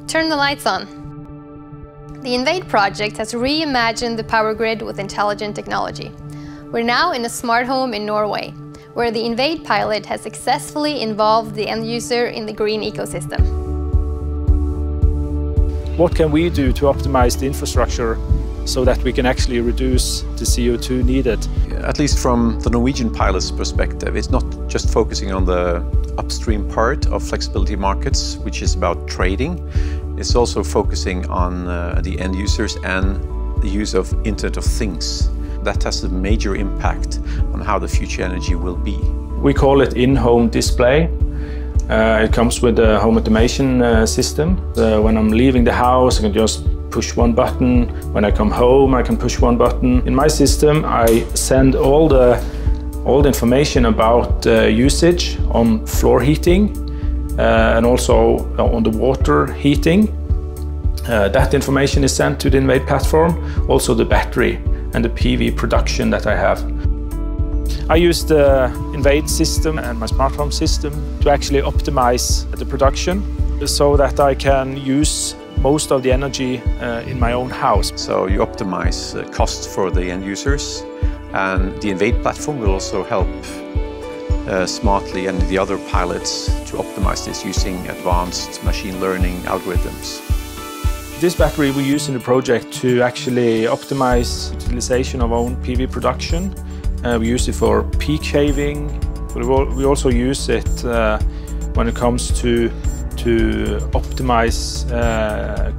Turn the lights on. The INVADE project has reimagined the power grid with intelligent technology. We're now in a smart home in Norway, where the INVADE pilot has successfully involved the end user in the green ecosystem. What can we do to optimize the infrastructure so that we can actually reduce the CO2 needed? At least from the Norwegian pilot's perspective, it's not just focusing on the upstream part of flexibility markets, which is about trading. It's also focusing on the end users and the use of Internet of Things. That has a major impact on how the future energy will be. We call it in-home display. It comes with a home automation system. When I'm leaving the house, I can just push one button. When I come home, I can push one button. In my system, I send all the information about usage on floor heating and also on the water heating. That information is sent to the INVADE platform, also the battery and the PV production that I have. I use the INVADE system and my smart home system to actually optimize the production so that I can use most of the energy in my own house. So you optimize costs for the end users, and the INVADE platform will also help Smartly and the other pilots to optimize this using advanced machine learning algorithms. This battery we use in the project to actually optimize utilization of own PV production. We use it for peak shaving, but we also use it when it comes to optimize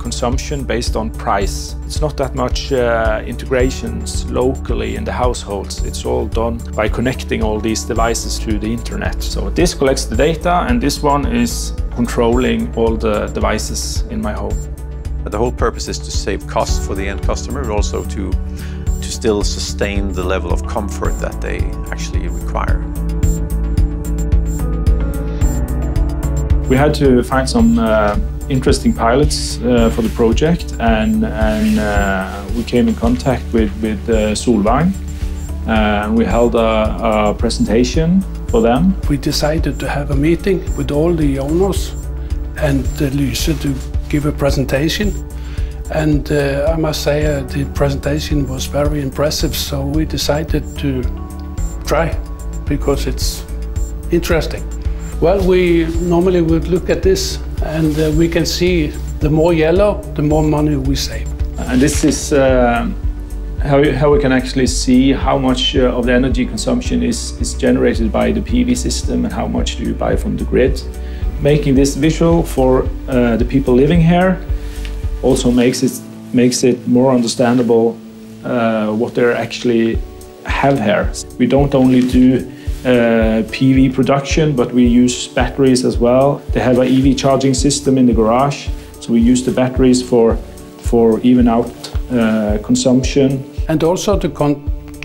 consumption based on price. It's not that much integrations locally in the households. It's all done by connecting all these devices to the internet. So this collects the data, and this one is controlling all the devices in my home. The whole purpose is to save costs for the end customer, but also to still sustain the level of comfort that they actually require. We had to find some interesting pilots for the project, and we came in contact with Solvang. We held a presentation for them. We decided to have a meeting with all the owners and Lyse to give a presentation. And I must say the presentation was very impressive, so we decided to try because it's interesting. Well, we normally would look at this and we can see the more yellow, the more money we save. And this is how we can actually see how much of the energy consumption is generated by the PV system and how much do you buy from the grid. Making this visual for the people living here also makes it more understandable what they actually have here. We don't only do PV production, but we use batteries as well. They have an EV charging system in the garage, so we use the batteries for even out consumption. And also to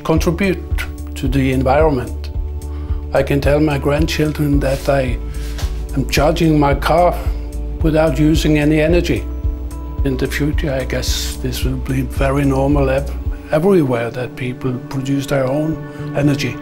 contribute to the environment. I can tell my grandchildren that I am charging my car without using any energy. In the future, I guess this will be very normal everywhere that people produce their own energy.